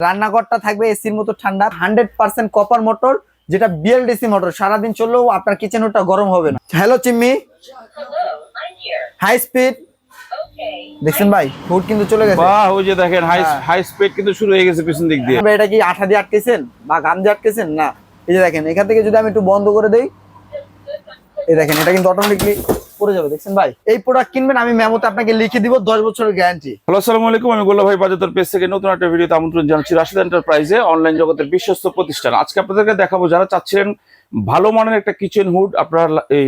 রান্নাঘরটা থাকবে এসির মতো ঠান্ডা, 100% কপার মোটর, যেটা বিএলডিসি মোটর। সারাদিন চললেও আপনার কিচেন হুডটা গরম হবে না। হ্যালো চিম্মি, হাই স্পিড দেখছেন ভাই, হুড কিন্তু চলে গেছে। বাহ, ওই যে দেখেন হাই স্পিড কিন্তু শুরু হয়ে গেছে পিছন দিক দিয়ে। এটা কি আঠা দিয়ে আটকেছেন বা গাম দিয়ে আটকেছেন? না, এই যে দেখেন এখান থেকে যদি আমি একটু বন্ধ করে দেই, এই দেখেন এটা কিন্তু অটোমেটিকলি পড়ে যাবে। দেখছেন ভাই, এই প্রোডাক্ট কিনবেন, আমি মেমোতে আপনাকে লিখে দিব 10 বছরের গ্যারান্টি। হ্যালো, আসসালামু আলাইকুম। আমি গোল্লা ভাই বাজার পেজ থেকে নতুন একটা ভিডিওতে আমন্ত্রণ জানাচ্ছি। রাশিদ এন্টারপ্রাইজে অনলাইন জগতের বিশ্বস্ত প্রতিষ্ঠান। আজকে আপনাদেরকে দেখাবো যারা চাচ্ছিলেন ভালো মানের একটা কিচেন হুড, আপনারা এই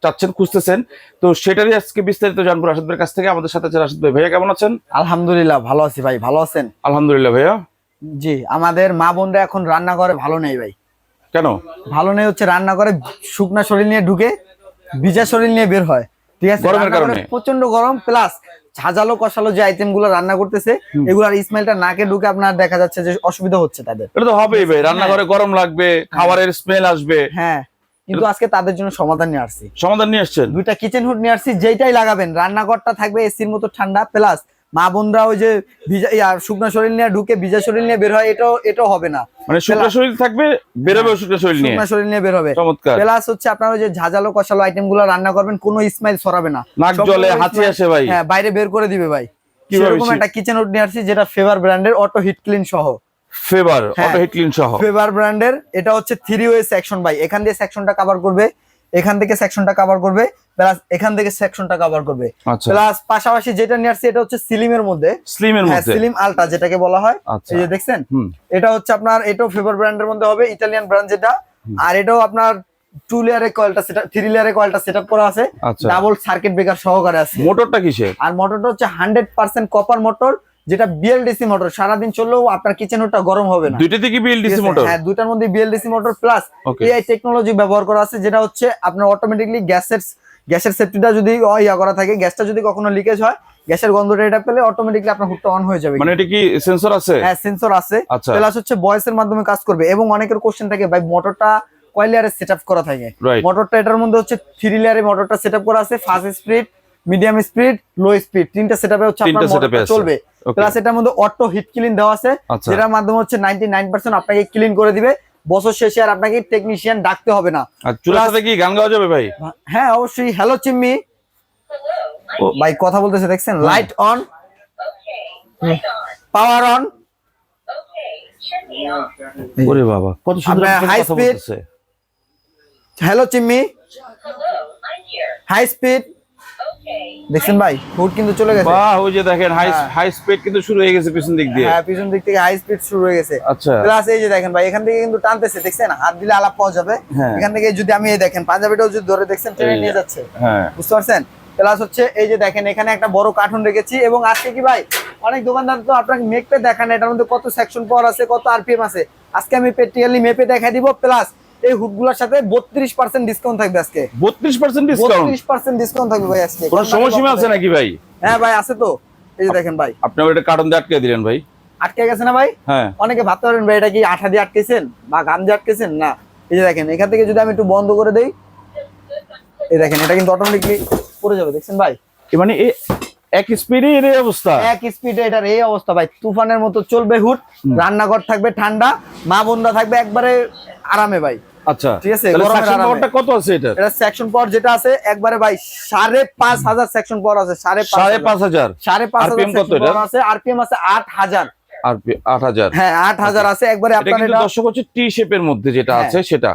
চাচ্ছেন, খুঁজতেছেন, তো সেটারই আজকে বিস্তারিত জানবো রাশিদ ভাইয়ের কাছ থেকে। আমাদের সাথে আছে রাশিদ ভাই। ভাইয়া কেমন আছেন? আলহামদুলিল্লাহ ভালো আছি ভাই, ভালো আছেন? আলহামদুলিল্লাহ ভাইয়া। জি, আমাদের মা বোনরা এখন রান্না করে ভালো নেই ভাই। কেন ভালো নেই হচ্ছে, রান্না করে শুকনা শরীর নিয়ে ঢুকে ভিজা শরীর নিয়ে বের হয়। ঠিক আছে, গরমের কারণে প্রচন্ড গরম, প্লাস ঝাঁঝালো কষালো যে আইটেম গুলো রান্না করতেছে এগুলার স্মেলটা নাকে ঢুকে আপনার দেখা যাচ্ছে যে অসুবিধা হচ্ছে তাদের। এটা তো হবেই ভাই, রান্নাঘরে গরম লাগবে, খাবারের স্মেল আসবে। হ্যাঁ, কিন্তু আজকে তাদের জন্য সমাধান নিয়ে আসছি। সমাধান নিয়ে আসছেন? দুইটা কিচেন হুড নিয়ে আসছি, যেটাই লাগাবেন রান্নাঘরটা থাকবে এসির মতো ঠান্ডা, প্লাস মা বোনরা ওই যে ভিজা শুকনা শরীর নিয়ে ঢুকে ভিজা শরীর নিয়ে বের হয়, এটাও হবে না। মানে শুকনা শরীর থাকবে, বের হবে শুকনা শরীর নিয়ে, শুকনা শরীর নিয়ে বের হবে। চমৎকার। প্লাস হচ্ছে আপনার ওই যে ঝাঁঝালো কষালো আইটেম গুলো রান্না করবেন, কোনো স্মেল ছড়াবে না, নাক জলে হাঁচি আসে ভাই, হ্যাঁ বাইরে বের করে দিবে ভাই। এরকম একটা কিচেন হুড নিয়ে আসছি, যেটা ফেভার ব্র্যান্ডের, অটো হিট ক্লিন সহ। ফেভার অটো হিট ক্লিন সহ, ফেভার ব্র্যান্ডের। এটা হচ্ছে 3 ওয়ে সেকশন ভাই, এখান দিয়ে সেকশনটা কভার করবে, এখান থেকে সেকশনটা কভার করবে, প্লাস এখান থেকে সেকশনটা কভার করবে। প্লাস পাশাপাশি যেটা নিয়ে আসছে এটা হচ্ছে স্লিমের মধ্যে, স্লিম আলটা যেটাকে বলা হয়। এই যে দেখছেন, এটা হচ্ছে আপনার, এটাও ফেভার ব্র্যান্ডের মধ্যে হবে, ইতালিয়ান ব্র্যান্ড যেটা। আর এটাও আপনার 2 লেয়ারের কয়েলটা সেটআপ, 3 লেয়ারের কয়েলটা সেটআপ করা আছে, ডাবল সার্কিট ব্রেকার সহকারে আছে। মোটরটা কিসের? আর মোটরটা হচ্ছে 100% কপার মোটর, যেটা বিএলডিসি মোটর। সারাদিন চললেও আপনার কিচেন হুডটা গরম হবে না। দুইটাতে কি বিএলডিসি মোটর? হ্যাঁ, দুইটার মধ্যে BLDC motor plus AI technology ব্যবহার করা আছে, যেটা হচ্ছে আপনার অটোমেটিকলি গ্যাসের সেফটিটা যদি ইয়া করা থাকে, গ্যাসটা যদি কখনো লিকেজ হয়, গ্যাসের গন্ধটা এটা পেলে অটোমেটিকলি আপনার হুডটা অন হয়ে যাবে। মানে এটা কি সেন্সর আছে? হ্যাঁ, সেন্সর আছে। প্লাস হচ্ছে ভয়েসের মাধ্যমে কাজ করবে। এবং অনেকের কোশ্চেন থাকে ভাই, মোটরটা কয় লেয়ারে সেটআপ করা থাকে? মোটরটা এটার মধ্যে হচ্ছে 3 লেয়ারে মোটরটা সেটআপ করা আছে, fast speed, medium speed, low speed, তিনটা সেটআপে হচ্ছে আপনার মোটরটা চলবে। প্লাস এটার মধ্যে অটো হিট ক্লিন দেওয়া আছে, যেটার মাধ্যমে হচ্ছে 99% আপনাকে ক্লিন করে দিবে। বছর শেষে আর আপনাকে টেকনিশিয়ান ডাকতে হবে না। আর চুলার সাথে কি গান গাওয়া যাবে ভাই? হ্যাঁ অবশ্যই। হ্যালো চিম্মি ভাই কথা বলতেছে, দেখছেন? Light on, power on. ওরে বাবা, কত সুন্দর হাই স্পিড। হ্যালো চিম্মি, হাই স্পিড দেখছেন ভাই, হুড কিন্তু চলে গেছে। বাহ, ওই যে দেখেন হাই স্পিড কিন্তু শুরু হয়ে গেছে পিছন দিক দিয়ে। হ্যাঁ, পিছন দিক থেকে হাই স্পিড শুরু হয়ে গেছে। আচ্ছা, প্লাস এই যে দেখেন ভাই, এখান থেকে কিন্তু টানতেছে, দেখছেন? হাত দিলে আলাপ পাওয়া যাবে। এখান থেকে যদি আমি এই দেখেন পাঞ্জাবিটাও যদি ধরে, দেখছেন টেনে নিয়ে যাচ্ছে। হ্যাঁ, বুঝতে পারছেন? প্লাস হচ্ছে এই যে দেখেন এখানে একটা বড় কার্টুন রেখেছি। এবং আজকে কি ভাই, অনেক দোকানদার তো আপনাকে মেপে দেখান এটার মধ্যে কত সেকশন পাওয়ার আছে, কত আরপিএম আছে। আজকে আমি প্র্যাকটিক্যালি মেপে দেখাই দিব। প্লাস এই হুডগুলোর সাথে 32% ডিসকাউন্ট থাকবে আজকে। 32% ডিসকাউন্ট? 32% ডিসকাউন্ট থাকবে ভাই আজকে। কোনো সময়সীমা আছে নাকি ভাই? হ্যাঁ ভাই আছে তো। এই যে দেখেন ভাই, আপনি ওটা কার্টন দিয়ে আটকে দিলেন ভাই। আটকে গেছে না ভাই? হ্যাঁ। অনেকে ভাবতে পারেন ভাই এটা কি আঠা দিয়ে আটকেছেন বা গাম দিয়ে আটকেছেন? না, এই যে দেখেন এখান থেকে যদি আমি একটু বন্ধ করে দেই, এই দেখেন এটা কিন্তু অটোমেটিকলি পড়ে যাবে। দেখছেন ভাই, মানে এক স্পিডে এর অবস্থা, এক স্পিডে এটার এই অবস্থা ভাই। তুফানের মতো চলবে হুড, রান্নাঘর থাকবে ঠান্ডা, মা বোনরা থাকবে একবারে আরামে ভাই। আচ্ছা ঠিক আছে। সেকশন পাওয়ারটা কত আছে এটা? এটা সেকশন পাওয়ার যেটা আছে একবারে ভাই 5,500 সেকশন পাওয়ার আছে। 5,500 আরপিএম কত এটা আছে? আরপিএম আছে 8,000। 8,000? হ্যাঁ 8,000 আছে একবারে। আপনার এটা দর্শক হচ্ছে টি শেপের মধ্যে যেটা আছে সেটা।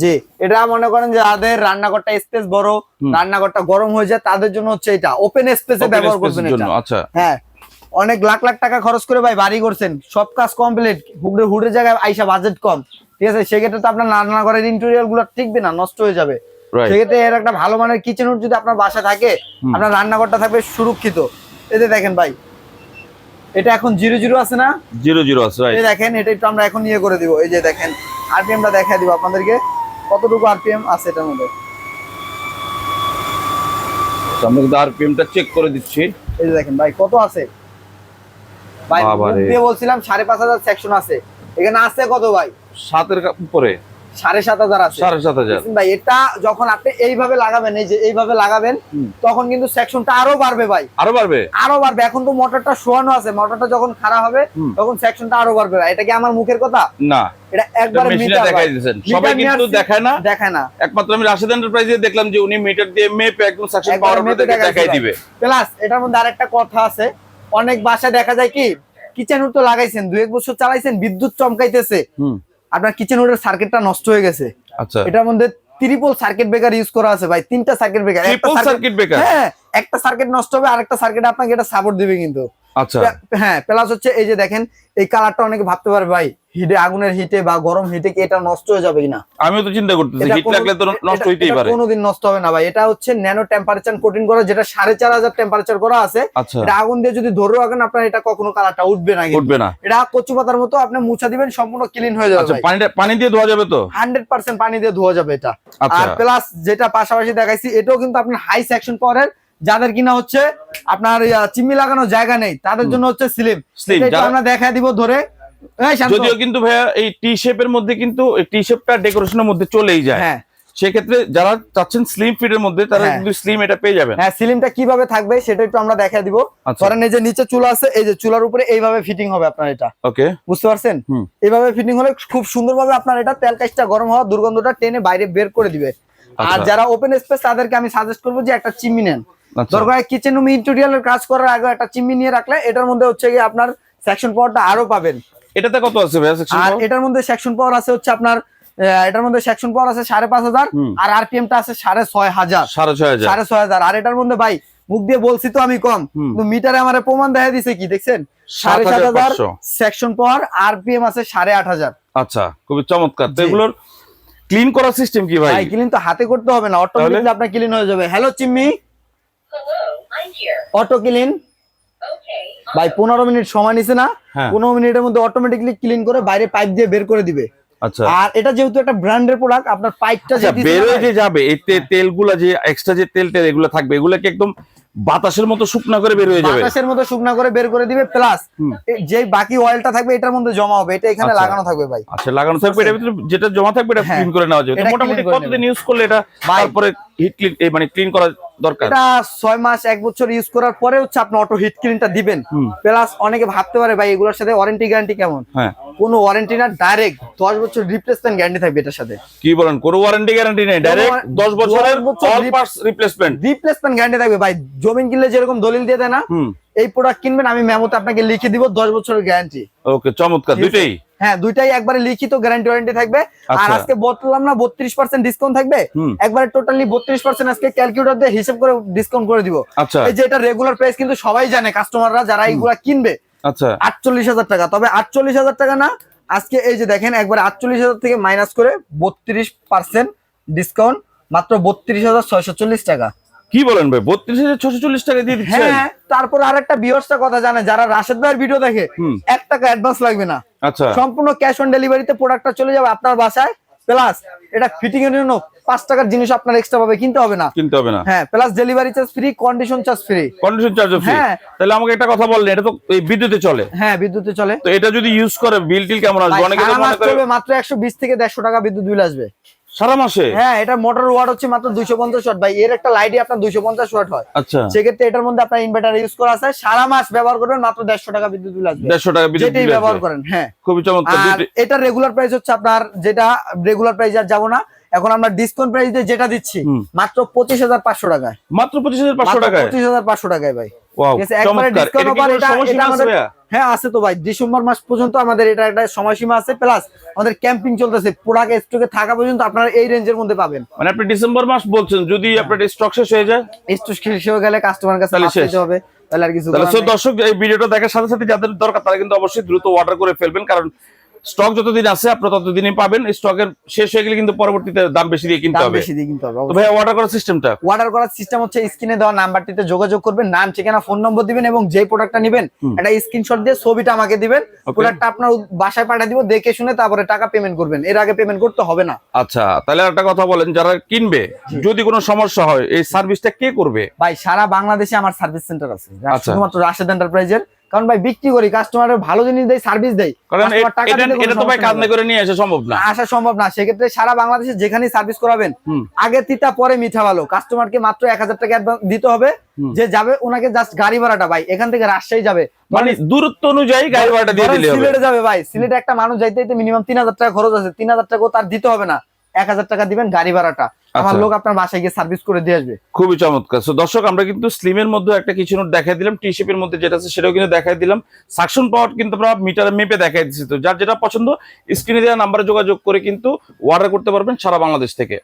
জি, এটা মনে করেন যে যাদের রান্নাঘরটা স্পেস বড়, রান্নাঘরটা গরম হয়ে যায়, তাদের জন্য হচ্ছে এটা ওপেন স্পেসে ব্যবহার করবেন এটা। আচ্ছা, হ্যাঁ, অনেক লাখ লাখ টাকা খরচ করে ভাই বাড়ি করছেন, সব কাজ কমপ্লিট, হুডের জায়গায় আইসা বাজেট কম। ঠিক আছে, সেক্ষেত্রে তো আপনার রান্নাঘরের ইন্টেরিয়র গুলো টিকবে না, নষ্ট হয়ে যাবে। সেক্ষেত্রে এর একটা ভালো মানের কিচেন হুড যদি আপনার বাসা থাকে, আপনার রান্নাঘরটা থাকবে সুরক্ষিত। এতে দেখেন ভাই, এটা এখন 00 আছে না? 00 আছে। এই দেখেন এটা একটু আমরা এখন ইয়ে করে দিব। এই যে দেখেন আরপিএমটা দেখাই দিব আপনাদেরকে, কতটুকু আরপিএম আছে এটার মধ্যে। আমরা কিন্তু আরপিএমটা চেক করে দিচ্ছি। এই যে দেখেন ভাই কত আছে ভাই। দিয়ে বলছিলাম 5,500 সেকশন আছে, এখানে আছে কত ভাই? 7 এর উপরে। 7,500 আছে। 7,500 ভাই এটা যখন আপনি এইভাবে লাগাবেন, এই যে এইভাবে লাগাবেন, তখন কিন্তু সেকশনটা আরো বাড়বে ভাই, আরো বাড়বে। এখন তো মোটরটা শোয়ানো আছে, মোটরটা যখন খারাপ হবে তখন সেকশনটা আরো বাড়বে ভাই। এটা কি আমার মুখের কথা না, এটা একবার মেশিনে দেখাই দিয়েছেন। সবাই কিন্তু দেখায় না। একমাত্র আমি রাশেদ এন্টারপ্রাইজে দেখলাম যে উনি মিটার দিয়ে মেপে একদম সেকশন পাওয়ার দেখাই দিবে। প্লাস এটার মধ্যে আরেকটা কথা আছে, অনেক বাসায় দেখা যায় কি কিচেন হুড তো লাগাইছেন, 2-1 বছর চালাইছেন, বিদ্যুৎ চমকাইতেছে, আপনার কিচেন হুডের সার্কিটটা নষ্ট হয়ে গেছে। আচ্ছা, এটার মধ্যে ট্রিপল সার্কিট ব্রেকার ইউজ করা আছে ভাই, 3টা সার্কিট ব্রেকার। হ্যাঁ, একটা সার্কিট নষ্ট হবে, আরেকটা সার্কিট আপনাকে এটা সাপোর্ট দিবে কিন্তু। আচ্ছা, হ্যাঁ, প্লাস হচ্ছে এই যে দেখেন এই কালারটা, অনেকে ভাবতে পারে ভাই হিটে, আগুনের হিটে বা গরম হিটে কি এটা নষ্ট হয়ে যাবে কিনা। আমিও তো চিন্তা করতেছি হিট লাগলে তো নষ্ট হইতেই পারে। কোনোদিন নষ্ট হবে না ভাই, এটা হচ্ছে ন্যানো টেম্পারেচার কোটিং করা, যেটা 4,500 টেম্পারেচার করা আছে। এটা আগুন দিয়ে যদি ধরে রাখেন আপনার, এটা কখনো কালারটা উঠবে না। এটা কচু পাতার মতো আপনি মুছা দিবেন, সম্পূর্ণ ক্লিন হয়ে যাবে। আচ্ছা, পানি দিয়ে ধোয়া যাবে তো? 100% পানি দিয়ে ধোয়া যাবে এটা। আর প্লাস যেটা পাশাপাশি দেখাইছি, এটাও কিন্তু আপনার হাই সেকশন পাওয়ারের, যাদের কিনা হচ্ছে আপনার চিমনি লাগানোর জায়গা নেই, তাদের জন্য হচ্ছে স্লিম। এটা আমরা দেখা দিব ধরে। যদিও কিন্তু ভাইয়া এই টি শেপের মধ্যে, কিন্তু টি শেপটা ডেকোরেশনের মধ্যে চলেই যায়। হ্যাঁ, সেক্ষেত্রে যারা চাচ্ছেন স্লিম ফিটের মধ্যে, তারা কিন্তু স্লিম এটা পেয়ে যাবেন। হ্যাঁ, স্লিমটা কিভাবে থাকবে সেটা একটু আমরা দেখা দিব। ধরেন এই যে নিচে চুলা আছে, এই যে চুলার উপরে এইভাবে ফিটিং হবে আপনার এটা। ওকে, বুঝতে পারছেন? এইভাবে ফিটিং হলে খুব সুন্দরভাবে আপনার এটা তেল কাজটা গরম হওয়া দুর্গন্ধটা টেনে বাইরে বের করে দিবে। আর যারা ওপেন স্পেস, তাদেরকে আমি সাজেস্ট করবো যে একটা চিমনি নেন। দরকার কিচেন রুম ইন্টেরিয়রের কাজ করার আগে একটা চিমনি নিয়ে রাখলে এটার মধ্যে হচ্ছে কি আপনার সেকশন পাওয়ারটা আরো পাবেন। এটাতে কত আছে ভাইয়া সেকশন পাওয়ার? আর এটার মধ্যে সেকশন পাওয়ার আছে হচ্ছে আপনার, এটার মধ্যে সেকশন পাওয়ার আছে 5,500, আর আরপিএম টা আছে 6,500। আর এটার মধ্যে ভাই মুখ দিয়ে বলছি তো আমি কম, কিন্তু মিটারে আমারে প্রমাণ দেখা দিছে কি দেখছেন, 7,500 সেকশন পাওয়ার, আরপিএম আছে 8,500। আচ্ছা, খুবই চমৎকার। তো এগুলোর ক্লিন করার সিস্টেম কি ভাই? ভাই ক্লিন তো হাতে করতে হবে না, অটোমেটিকলি আপনার ক্লিন হয়ে যাবে। হ্যালো চিম্মি, অটো ক্লিন। ভাই 15 মিনিট সময় নিছে না, 15 মিনিটের মধ্যে অটোমেটিকলি ক্লিন করে বাইরে পাইপ দিয়ে বের করে দিবে। আচ্ছা, আর এটা যেহেতু একটা ব্র্যান্ডের প্রোডাক্ট, আপনার পাইপটা যে বের হয়ে যাবে, এই তেলগুলা যে এক্সট্রা যে তেল এগুলো থাকবে, এগুলো কি একদম বাতাসের মতো শুকনা করে বের হয়ে যাবে? বাতাসের মতো শুকনা করে বের করে দিবে। প্লাস যে বাকি অয়েলটা থাকবে এটার মধ্যে জমা হবে, এটা এখানে লাগানো থাকবে ভাই। আচ্ছা, লাগানো থাকবে, এর ভিতরে যেটা জমা থাকবে এটা ক্লিন করে নেওয়া যাবে। মোটামুটি কতদিন ইউজ করলে এটা তারপরে হিট ক্লিন, মানে ক্লিন করা দরকার? এটা 6 মাস 1 বছর ইউজ করার পরে হচ্ছে আপনি অটো হিট ক্লিনটা দিবেন। প্লাস অনেকে ভাবতে পারে ভাই এগুলোর সাথে ওয়ারেন্টি গ্যারান্টি কেমন? কোনো ওয়ারেন্টি না, ডাইরেক্ট 10 বছর রিপ্লেসমেন্ট গ্যারান্টি থাকবে এটার সাথে। কি বলেন, কোনো ওয়ারেন্টি গ্যারান্টি নেই, ডাইরেক্ট 10 বছরের অল পার্টস রিপ্লেসমেন্ট গ্যারান্টি থাকবে ভাই। জমিন কিনলে যেরকম দলিল দিয়ে দেয় না, এই প্রোডাক্ট কিনবেন, আমি মেমোতে আপনাকে লিখে দিব 10 বছরের গ্যারান্টি। ওকে, চমৎকার। দুটেই? হ্যাঁ, দুইটাই একবারে লিখিত গ্যারান্টি ওয়ারেন্টি থাকবে। আর আজকে বললাম না 32% ডিসকাউন্ট থাকবে, একবারে টোটালি 32% আজকে ক্যালকুলেটর দিয়ে হিসাব করে ডিসকাউন্ট করে দিব। এই যে এটা রেগুলার প্রাইস কিন্তু সবাই জানে, কাস্টমাররা যারা এইগুলা কিনবে। আচ্ছা, 48,000 টাকা। তবে 48,000 টাকা না, আজকে এই যে দেখেন একবারে 48,000 থেকে মাইনাস করে 32% ডিসকাউন্ট, মাত্র 32,640 টাকা। কি বলেন ভাই, 32,640 টাকা দিয়ে দিচ্ছেন? হ্যাঁ, তারপর আরেকটা ভিউয়ার্সটা কথা জানে, যারা রাশেদ ভাইয়ের ভিডিও দেখে 1 টাকা অ্যাডভান্স লাগবে না। আচ্ছা, সম্পূর্ণ ক্যাশ অন ডেলিভারিতে প্রোডাক্টটা চলে যাবে আপনার বাসায়। প্লাস এটা ফিটিং এর জন্য 5 টাকার জিনিস আপনার এক্সট্রা ভাবে কিনতে হবে না। হ্যাঁ, plus delivery charge free, condition charge free. হ্যাঁ, তাহলে আমাকে একটা কথা বললেন, এটা তো এই বিদ্যুতে চলে? হ্যাঁ, বিদ্যুতে চলে। তো এটা যদি ইউজ করে বিল টিল কেমন আসবে? অনেকে তো মনে করে মাত্র 120 থেকে 150 টাকা বিদ্যুৎ বিল আসবে সারা মাসে। হ্যাঁ, এটা মোটর ওয়াট হচ্ছে মাত্র 250 ওয়াট ভাই। এর একটা লাইটই আপনার 250 ওয়াট হয়। আচ্ছা, সেক্ষেত্রে এটার মধ্যে আপনার ইনভার্টার ইউজ করা আছে, সারা মাস ব্যবহার করবেন, মাত্র 150 টাকা বিদ্যুৎ বিল আসবে। 150 টাকা বিদ্যুৎ বিল ব্যবহার করেন। হ্যাঁ, খুবই চমৎকার। এটা রেগুলার প্রাইস হচ্ছে আপনার, যেটা রেগুলার প্রাইস আর যাবো না, এখন আমরা ডিসকাউন্ট প্রাইস দিয়ে যেটা দিচ্ছি মাত্র 25,500 টাকায়। মাত্র 25,500 টাকায়? 25,500 টাকায় ভাই। হ্যাঁ, আছে তো ভাই, ডিসেম্বর মাস পর্যন্ত আমাদের এটা একটা সময়সীমা আছে। প্লাস আমাদের ক্যাম্পিং চলতেছে, প্রোডাক্ট স্টকে থাকা পর্যন্ত আপনারা এই রেঞ্জের মধ্যে পাবেন। মানে আপনি ডিসেম্বর মাস বলছেন, যদি আপনার স্টক শেষ হয়ে যায়? স্টক শেষ হয়ে গেলে কাস্টমার কাছে দিতে হবে, তাহলে আর কিছু। তাহলে দর্শক এই ভিডিওটা দেখার সাথে সাথে যাদের দরকার তারা কিন্তু অবশ্যই দ্রুত অর্ডার করে ফেলবেন, কারণ স্টক যতদিন আছে আপনারা ততদিনই পাবেন। স্টকের শেষ হয়ে গেলে কিন্তু পরবর্তীতে দাম বেশি দিয়ে কিনতে হবে। তো ভাই অর্ডার করার সিস্টেমটা? অর্ডার করার সিস্টেম হচ্ছে স্ক্রিনে দেওয়া নাম্বারটিতে যোগাযোগ করবেন, নাম, ঠিকানা, ফোন নম্বর দিবেন এবং যে প্রোডাক্টটা নেবেন একটা স্ক্রিনশট দিয়ে ছবিটা আমাকে দিবেন। প্রোডাক্টটা আপনার বাসায় পাঠিয়ে দিব, দেখে শুনে তারপরে টাকা পেমেন্ট করবেন, এর আগে পেমেন্ট করতে হবে না। আচ্ছা, তাহলে একটা কথা বলেন, যারা কিনবে যদি কোনো সমস্যা হয় এই সার্ভিসটা কে করবে? ভাই সারা বাংলাদেশে আমার সার্ভিস সেন্টার আছে, শুধুমাত্র রাশেদ এন্টারপ্রাইজের। কারণ ভাই বিক্রি করি, কাস্টমারের ভালো জিনিস দেয়, সার্ভিস দেয়, কারণ এটা তো ভাই কাজ করে নিয়ে আসা সম্ভব না, আসা সম্ভব না। সেক্ষেত্রে সারা বাংলাদেশে যেখানে সার্ভিস করাবেন আগে তিতা পরে মিঠা ভালো, কাস্টমারকে মাত্র 1000 টাকা অ্যাডভান্স দিতে হবে, যে যাবে ওনাকে জাস্ট গাড়ি ভাড়াটা ভাই এখান থেকে রাজশাহী যাবে, মানে দূরত্ব অনুযায়ী গাড়ি ভাড়াটা দিয়ে দিলে হবে। সিলেটে যাবে ভাই, সিলেটে একটা মানুষ যাইতে মিনিমাম 3000 টাকা খরচ আছে, 3000 টাকা তার দিতে হবে না, 1000 টাকা দিবেন গাড়ি ভাড়াটা, আমার লোক আপনার বাসায় গিয়ে সার্ভিস করে দিয়ে আসবে। খুবই চমৎকার। সো দর্শক আমরা কিন্তু স্লিমের মধ্যে একটা কিচেন হুড দেখাই দিলাম, টি শেপের মধ্যে যেটা আছে সেটাও কিন্তু দেখাই দিলাম, সাকশন পাওয়ার কিন্তু আমরা মিটারে মেপে দেখাই দিচ্ছি। তো যার যেটা পছন্দ স্ক্রিনে দেওয়া নাম্বারে যোগাযোগ করে কিন্তু অর্ডার করতে পারবেন সারা বাংলাদেশ থেকে।